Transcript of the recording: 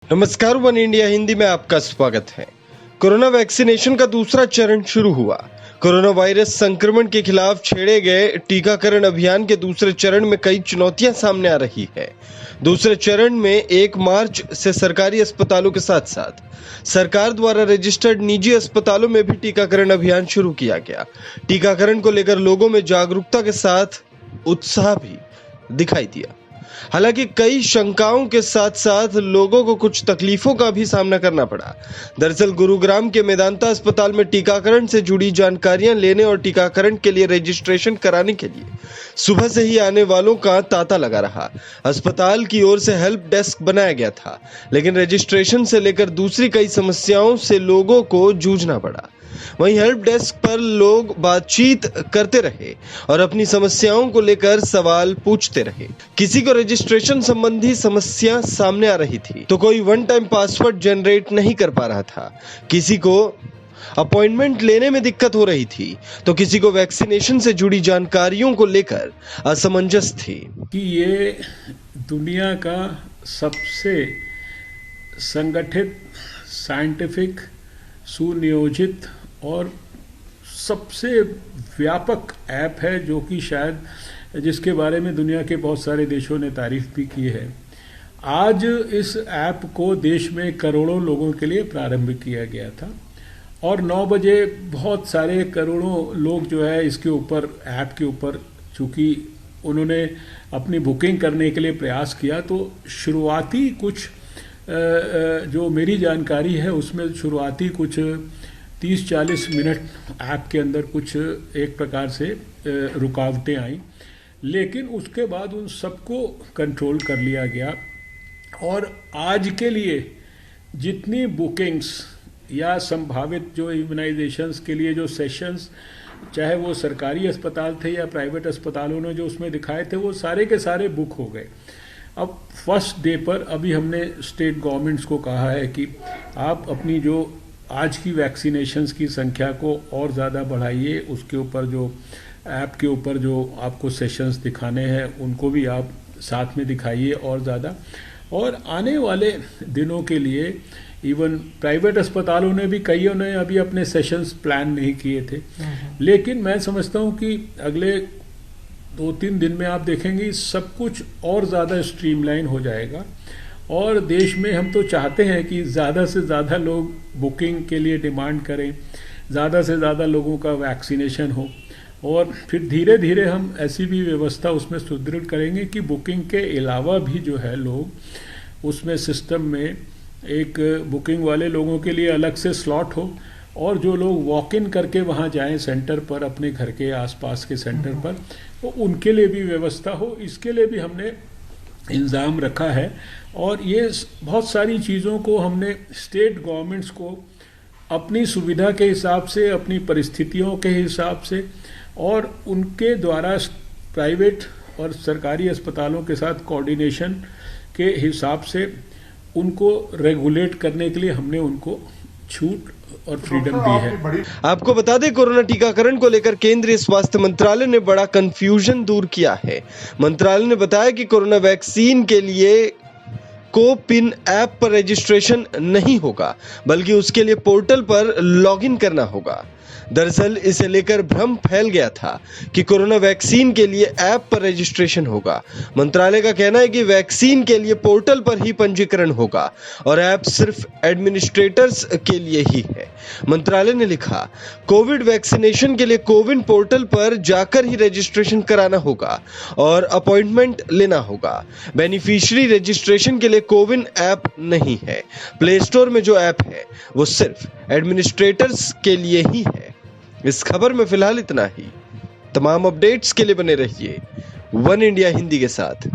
नमस्कार, one India Hindi में आपका स्वागत है। कोरोना वैक्सीनेशन का दूसरा चरण शुरू हुआ। कोरोना वायरस संक्रमण के खिलाफ छेड़े गए टीकाकरण अभियान के दूसरे चरण में कई चुनौतियां सामने आ रही है। दूसरे चरण में 1 मार्च से सरकारी अस्पतालों के साथ साथ सरकार द्वारा रजिस्टर्ड निजी अस्पतालों में भी टीकाकरण अभियान शुरू किया गया। टीकाकरण को लेकर लोगों में जागरूकता के साथ उत्साह भी दिखाई दिया। हालांकि कई शंकाओं के साथ साथ लोगों को कुछ तकलीफों का भी सामना करना पड़ा। दरअसल गुरुग्राम के मेदांता अस्पताल में टीकाकरण से जुड़ी जानकारियां लेने और टीकाकरण के लिए रजिस्ट्रेशन कराने के लिए सुबह से ही आने वालों का तांता लगा रहा। अस्पताल की ओर से हेल्प डेस्क बनाया गया था, लेकिन रजिस्ट्रेशन से लेकर दूसरी कई समस्याओं से लोगों को जूझना पड़ा। वहीं हेल्प डेस्क पर लोग बातचीत करते रहे और अपनी समस्याओं को लेकर सवाल पूछते रहे। किसी को रजिस्ट्रेशन संबंधी समस्या सामने आ रही थी तो कोई वन टाइम पासवर्ड जनरेट नहीं कर पा रहा था, किसी को अपॉइंटमेंट लेने में दिक्कत हो रही थी तो किसी को वैक्सीनेशन से जुड़ी जानकारियों को लेकर असमंजस थी। कि ये दुनिया का सबसे संगठित, साइंटिफिक, सुनियोजित और सबसे व्यापक ऐप है, जो कि शायद जिसके बारे में दुनिया के बहुत सारे देशों ने तारीफ भी की है। आज इस ऐप को देश में करोड़ों लोगों के लिए प्रारंभ किया गया था और 9 बजे बहुत सारे करोड़ों लोग जो है इसके ऊपर, ऐप के ऊपर, चूँकि उन्होंने अपनी बुकिंग करने के लिए प्रयास किया, तो शुरुआती कुछ जो मेरी जानकारी है उसमें शुरुआती कुछ 30-40 मिनट ऐप के अंदर कुछ एक प्रकार से रुकावटें आई, लेकिन उसके बाद उन सबको कंट्रोल कर लिया गया और आज के लिए जितनी बुकिंग्स या संभावित जो इम्यूनाइजेशंस के लिए जो सेशंस, चाहे वो सरकारी अस्पताल थे या प्राइवेट अस्पतालों ने जो उसमें दिखाए थे, वो सारे के सारे बुक हो गए। अब फर्स्ट डे पर अभी हमने स्टेट गवर्नमेंट्स को कहा है कि आप अपनी जो आज की वैक्सीनेशंस की संख्या को और ज़्यादा बढ़ाइए, उसके ऊपर जो ऐप के ऊपर जो आपको सेशंस दिखाने हैं उनको भी आप साथ में दिखाइए और ज़्यादा। और आने वाले दिनों के लिए इवन प्राइवेट अस्पतालों ने भी, कईयों ने अभी अपने सेशंस प्लान नहीं किए थे, लेकिन मैं समझता हूँ कि अगले 2-3 दिन में आप देखेंगे सब कुछ और ज़्यादा स्ट्रीमलाइन हो जाएगा और देश में हम तो चाहते हैं कि ज़्यादा से ज़्यादा लोग बुकिंग के लिए डिमांड करें, ज़्यादा से ज़्यादा लोगों का वैक्सीनेशन हो और फिर धीरे धीरे हम ऐसी भी व्यवस्था उसमें सुदृढ़ करेंगे कि बुकिंग के अलावा भी जो है लोग उसमें सिस्टम में एक बुकिंग वाले लोगों के लिए अलग से स्लॉट हो और जो लोग वॉक इन करके वहाँ जाएं सेंटर पर, अपने घर के आसपास के सेंटर पर, तो उनके लिए भी व्यवस्था हो। इसके लिए भी हमने इंतज़ाम रखा है और ये बहुत सारी चीज़ों को हमने स्टेट गवर्नमेंट्स को अपनी सुविधा के हिसाब से, अपनी परिस्थितियों के हिसाब से और उनके द्वारा प्राइवेट और सरकारी अस्पतालों के साथ कोऑर्डिनेशन के हिसाब से उनको रेगुलेट करने के लिए हमने उनको छूट और फ्रीडम दी है। आपको बता दें, कोरोना टीकाकरण को लेकर केंद्रीय स्वास्थ्य मंत्रालय ने बड़ा कंफ्यूजन दूर किया है। मंत्रालय ने बताया कि कोरोना वैक्सीन के लिए कोपिन ऐप पर रजिस्ट्रेशन नहीं होगा, बल्कि उसके लिए पोर्टल पर लॉगिन करना होगा। दरअसल इसे लेकर भ्रम फैल गया था कि कोरोना वैक्सीन के लिए ऐप पर रजिस्ट्रेशन होगा। मंत्रालय का कहना है कि वैक्सीन के लिए पोर्टल पर ही पंजीकरण होगा और ऐप सिर्फ एडमिनिस्ट्रेटर्स के लिए ही है। मंत्रालय ने लिखा, कोविड वैक्सीनेशन के लिए कोविन पोर्टल पर जाकर ही रजिस्ट्रेशन कराना होगा और अपॉइंटमेंट लेना होगा। बेनिफिशियरी रजिस्ट्रेशन के लिए कोविन ऐप नहीं है। प्ले स्टोर में जो ऐप है वो सिर्फ एडमिनिस्ट्रेटर्स के लिए ही है। इस खबर में फिलहाल इतना ही। तमाम अपडेट्स के लिए बने रहिए वन इंडिया हिंदी के साथ।